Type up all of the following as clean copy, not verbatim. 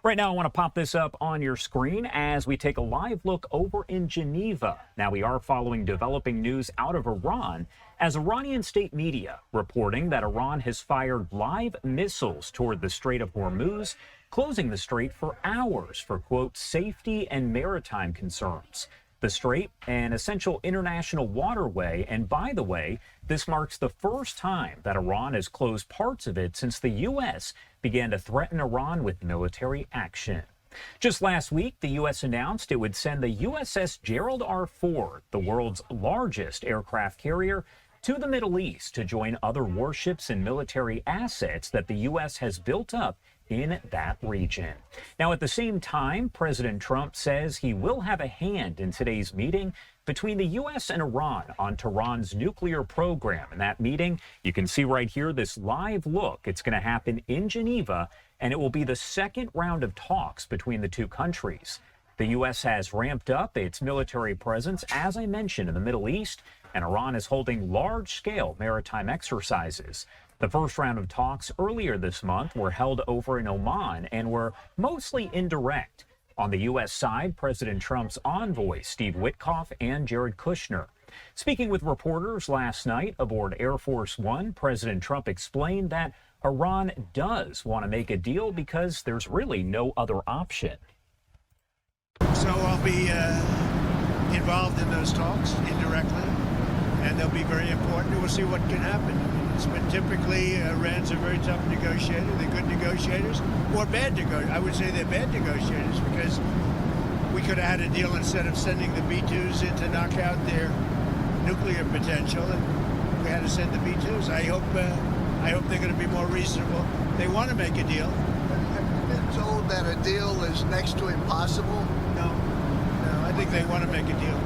Right now, I want to pop this up on your screen as we take a live look over in Geneva. Now, we are following developing news out of Iran as Iranian state media reporting that Iran has fired live missiles toward the Strait of Hormuz, closing the strait for hours for, quote, safety and maritime concerns. The strait, an essential international waterway, and by the way, this marks the first time that Iran has closed parts of it since the U.S. began to threaten Iran with military action. Just last week, the U.S. announced it would send the USS Gerald R. Ford, the world's largest aircraft carrier, to the Middle East to join other warships and military assets that the U.S. has built up in that region. Now, at the same time, President Trump says he will have a hand in today's meeting between the U.S. and Iran on Tehran's nuclear program. In that meeting, you can see right here this live look. It's going to happen in Geneva, and it will be the second round of talks between the two countries. The U.S. has ramped up its military presence, as I mentioned, in the Middle East, and Iran is holding large-scale maritime exercises. The first round of talks earlier this month were held over in Oman and were mostly indirect. On the U.S. side, President Trump's envoys, Steve Witkoff and Jared Kushner. Speaking with reporters last night aboard Air Force One, President Trump explained that Iran does want to make a deal because there's really no other option. So I'll be involved in those talks indirectly, and they'll be very important. We'll see what can happen. It's been typically, Iran's a very tough negotiator. They're good negotiators, or bad negotiators. I would say they're bad negotiators because we could have had a deal instead of sending the B-2s in to knock out their nuclear potential, and we had to send the B-2s. I hope they're going to be more reasonable. They want to make a deal. Have you been told that a deal is next to impossible? No, I think they want to make a deal.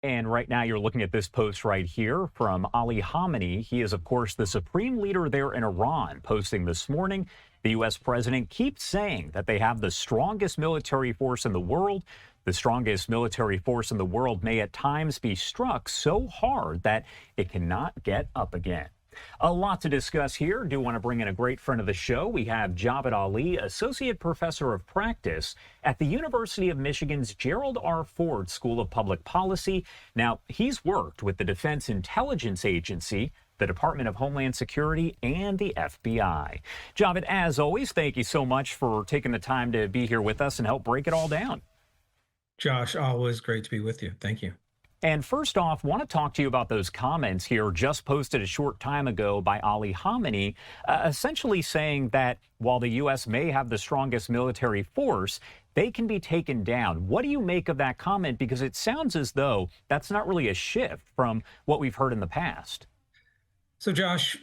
And right now you're looking at this post right here from Ali Khamenei. He is, of course, the supreme leader there in Iran, posting this morning. The U.S. president keeps saying that they have the strongest military force in the world. The strongest military force in the world may at times be struck so hard that it cannot get up again. A lot to discuss here. Do want to bring in a great friend of the show. We have Javed Ali, Associate Professor of Practice at the University of Michigan's Gerald R. Ford School of Public Policy. Now, he's worked with the Defense Intelligence Agency, the Department of Homeland Security, and the FBI. Javed, as always, thank you so much for taking the time to be here with us and help break it all down. Josh, always great to be with you. Thank you. And first off, want to talk to you about those comments here just posted a short time ago by Ali Khamenei, essentially saying that while the U.S. may have the strongest military force, they can be taken down. What do you make of that comment? Because it sounds as though that's not really a shift from what we've heard in the past. So, Josh,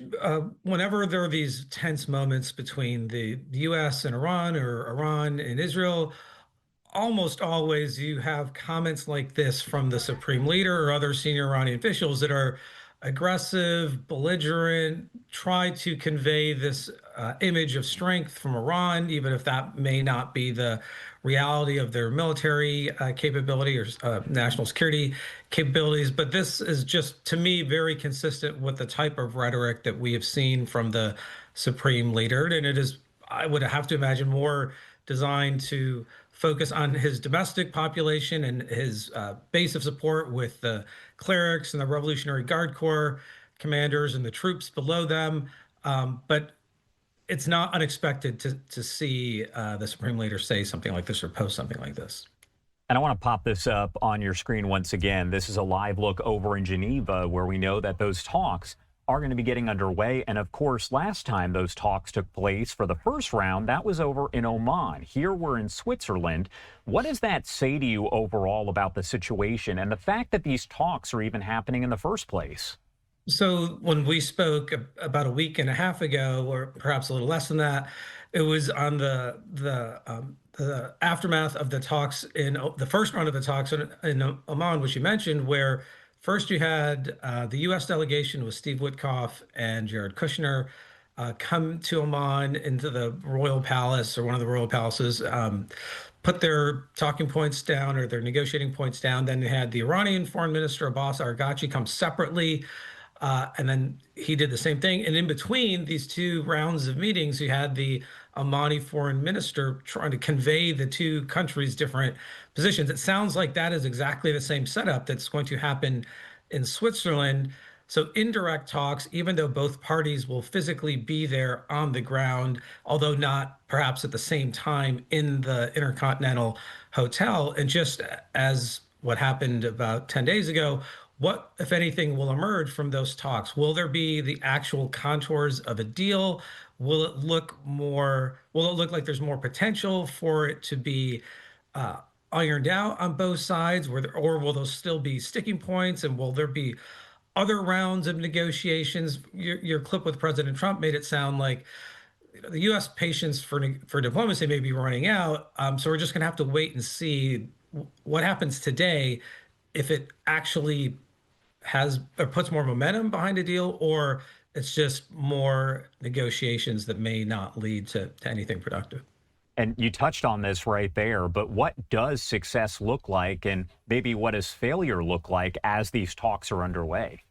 whenever there are these tense moments between the U.S. and Iran or Iran and Israel, almost always you have comments like this from the supreme leader or other senior Iranian officials that are aggressive, belligerent, try to convey this image of strength from Iran, even if that may not be the reality of their military capability or national security capabilities. But this is just, to me, very consistent with the type of rhetoric that we have seen from the supreme leader. And it is, I would have to imagine, more designed to focus on his domestic population and his base of support with the clerics and the Revolutionary Guard Corps commanders and the troops below them. But it's not unexpected to see the supreme leader say something like this or post something like this. And I want to pop this up on your screen once again. This is a live look over in Geneva where we know that those talks are going to be getting underway. And of course, last time those talks took place for the first round, that was over in Oman. Here we're in Switzerland. What does that say to you overall about the situation and the fact that these talks are even happening in the first place? So when we spoke about a week and a half ago, or perhaps a little less than that, it was on the aftermath of the talks in the first round of the talks in Oman, which you mentioned, where first you had the U.S. delegation with Steve Witkoff and Jared Kushner come to Oman into the royal palace or one of the royal palaces, put their talking points down or their negotiating points down. Then they had the Iranian foreign minister, Abbas Araghchi, come separately. And then he did the same thing. And in between these two rounds of meetings, you had the Omani foreign minister trying to convey the two countries' different positions. It sounds like that is exactly the same setup that's going to happen in Switzerland. So indirect talks, even though both parties will physically be there on the ground, although not perhaps at the same time in the Intercontinental Hotel. And just as what happened about 10 days ago, what, if anything, will emerge from those talks? Will there be the actual contours of a deal? Will it look like there's more potential for it to be ironed out on both sides, or will those still be sticking points? And will there be other rounds of negotiations? Your clip with President Trump made it sound like the U.S. patience for diplomacy may be running out. So we're just going to have to wait and see what happens today, if it actually has or puts more momentum behind a deal, or it's just more negotiations that may not lead to anything productive. And you touched on this right there, but what does success look like, and maybe what does failure look like as these talks are underway?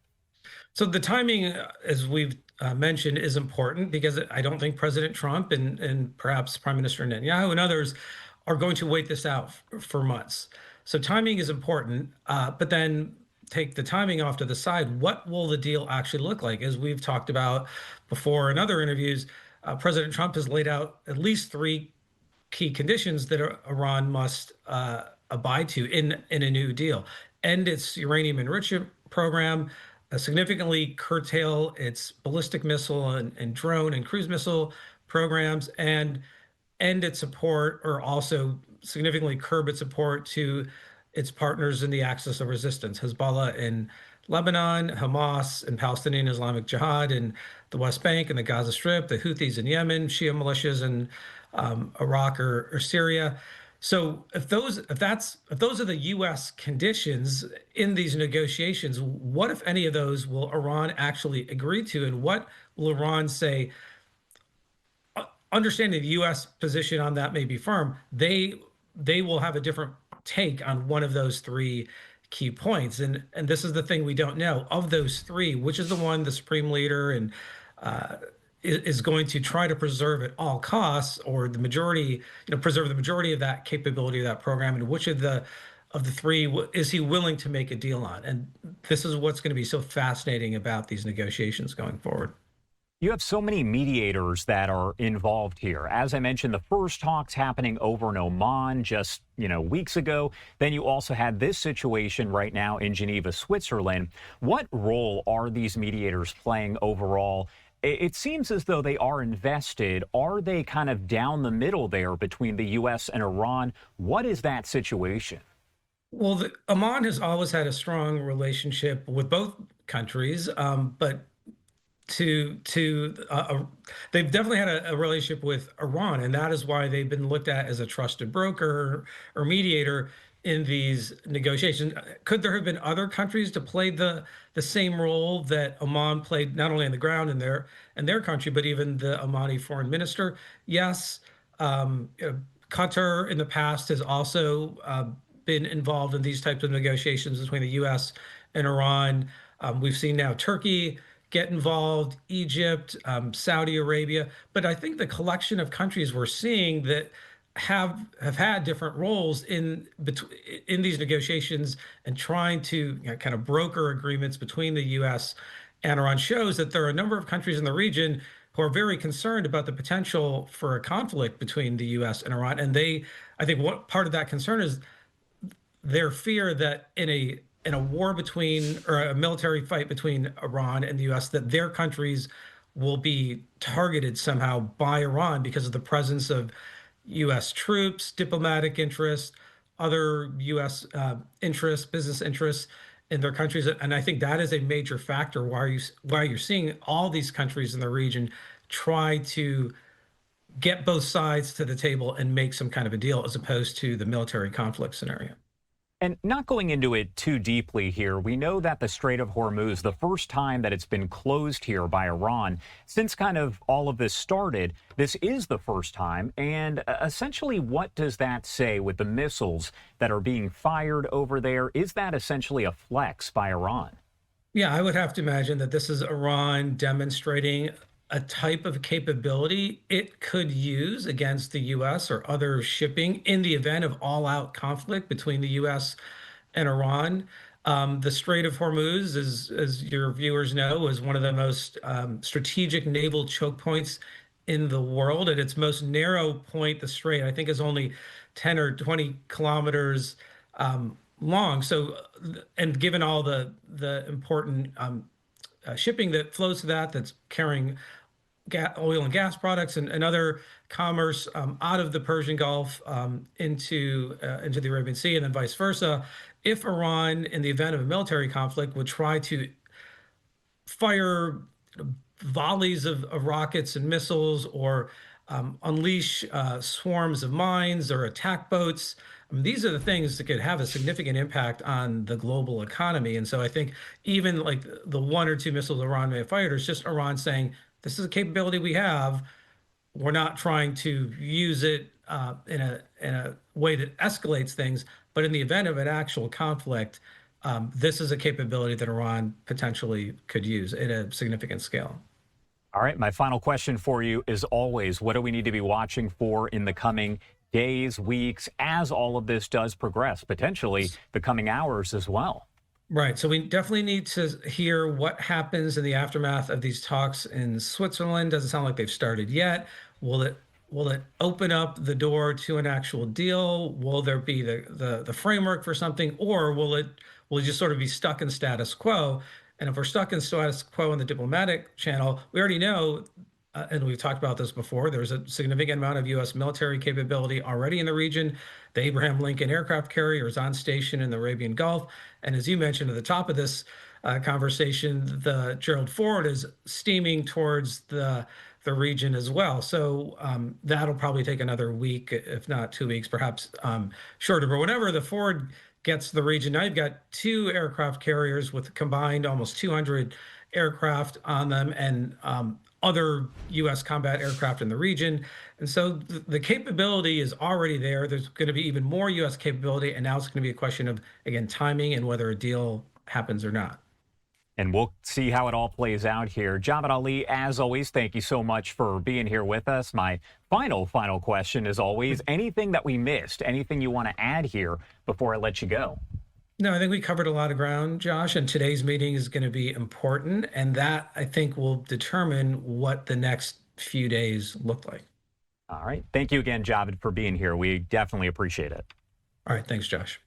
So the timing, as we've mentioned, is important, because I don't think President Trump and perhaps Prime Minister Netanyahu and others are going to wait this out for months. So timing is important, but then take the timing off to the side. What will the deal actually look like? As we've talked about before in other interviews, President Trump has laid out at least three key conditions that Iran must abide to in a new deal: end its uranium enrichment program, significantly curtail its ballistic missile and drone and cruise missile programs, and end its support, or also significantly curb its support to its partners in the axis of resistance: Hezbollah in Lebanon, Hamas and Palestinian Islamic Jihad in the West Bank and the Gaza Strip, the Houthis in Yemen, Shia militias in Iraq or Syria. So if those are the U.S. conditions in these negotiations, what, if any of those, will Iran actually agree to, and what will Iran say? Understanding the U.S. position on that may be firm, they will have a different take on one of those three key points. And this is the thing we don't know. Of those three, which is the one the supreme leader and is going to try to preserve at all costs, or the majority, preserve the majority of that capability of that program, and which of the three is he willing to make a deal on? And this is what's going to be so fascinating about these negotiations going forward. You have so many mediators that are involved here. As I mentioned, the first talks happening over in Oman just, weeks ago. Then you also had this situation right now in Geneva, Switzerland. What role are these mediators playing overall? It seems as though they are invested. Are they kind of down the middle there between the U.S. and Iran? What is that situation? Well, Oman has always had a strong relationship with both countries, but they've definitely had a relationship with Iran, and that is why they've been looked at as a trusted broker or mediator in these negotiations. Could there have been other countries to play the same role that Oman played, not only on the ground in their country, but even the Omani foreign minister? Yes. Qatar in the past has also been involved in these types of negotiations between the U.S. and Iran. We've seen now Turkey get involved, Egypt, Saudi Arabia. But I think the collection of countries we're seeing that have had different roles in these negotiations and trying to kind of broker agreements between the U.S. and Iran shows that there are a number of countries in the region who are very concerned about the potential for a conflict between the U.S. and Iran. And I think what part of that concern is their fear that in a war between, or a military fight between Iran and the U.S., that their countries will be targeted somehow by Iran because of the presence of U.S. troops, diplomatic interests, other U.S. interests, business interests in their countries. And I think that is a major factor why you're seeing all these countries in the region try to get both sides to the table and make some kind of a deal, as opposed to the military conflict scenario. And not going into it too deeply here, we know that the Strait of Hormuz, the first time that it's been closed here by Iran, since kind of all of this started, this is the first time. And essentially, what does that say with the missiles that are being fired over there? Is that essentially a flex by Iran? Yeah, I would have to imagine that this is Iran demonstrating a type of capability it could use against the US or other shipping in the event of all-out conflict between the US and Iran. The Strait of Hormuz, as your viewers know, is one of the most strategic naval choke points in the world. At its most narrow point, the strait, I think, is only 10 or 20 kilometers long. So, and given all the important shipping that flows to that's carrying oil and gas products and other commerce out of the Persian Gulf into the Arabian Sea, and then vice versa. If Iran, in the event of a military conflict, would try to fire volleys of rockets and missiles, or unleash swarms of mines or attack boats, I mean, these are the things that could have a significant impact on the global economy. And so I think even like the one or two missiles Iran may have fired is just Iran saying, this is a capability we have. We're not trying to use it in a way that escalates things, but in the event of an actual conflict, this is a capability that Iran potentially could use at a significant scale. All right, my final question for you is always, what do we need to be watching for in the coming days, weeks, as all of this does progress, potentially the coming hours as well? Right. So we definitely need to hear what happens in the aftermath of these talks in Switzerland. Doesn't sound like they've started yet. Will it open up the door to an actual deal? Will there be the framework for something, or will it just sort of be stuck in status quo? And if we're stuck in status quo in the diplomatic channel, we already know, and we've talked about this before, there's a significant amount of U.S. military capability already in the region. The Abraham Lincoln aircraft carrier is on station in the Arabian Gulf. And as you mentioned at the top of this conversation, the Gerald Ford is steaming towards the region as well. So that'll probably take another week, if not 2 weeks, perhaps shorter. But whenever the Ford gets to the region, now you've got two aircraft carriers with combined almost 200 aircraft on them, and other U.S. combat aircraft in the region. And so the capability is already there. There's going to be even more U.S. capability. And now it's going to be a question of, again, timing and whether a deal happens or not. And we'll see how it all plays out here. Javad Ali, as always, thank you so much for being here with us. My final question is always, anything that we missed, anything you want to add here before I let you go? No, I think we covered a lot of ground, Josh, and today's meeting is going to be important. And that, I think, will determine what the next few days look like. All right. Thank you again, Javad, for being here. We definitely appreciate it. All right. Thanks, Josh.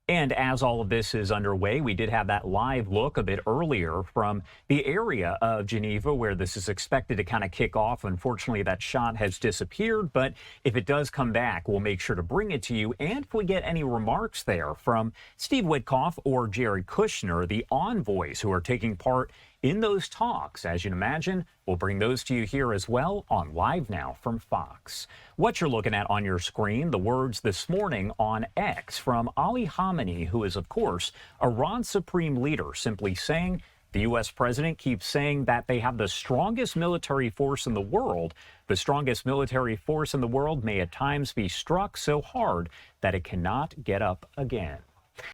And as all of this is underway, we did have that live look a bit earlier from the area of Geneva where this is expected to kind of kick off. Unfortunately, that shot has disappeared, but if it does come back, we'll make sure to bring it to you. And if we get any remarks there from Steve Witkoff or Jared Kushner, the envoys who are taking part in those talks, as you'd imagine, we'll bring those to you here as well on Live Now from Fox. What you're looking at on your screen, the words this morning on X from Ali Khamenei, who is, of course, Iran's supreme leader, simply saying the U.S. president keeps saying that they have the strongest military force in the world. The strongest military force in the world may at times be struck so hard that it cannot get up again.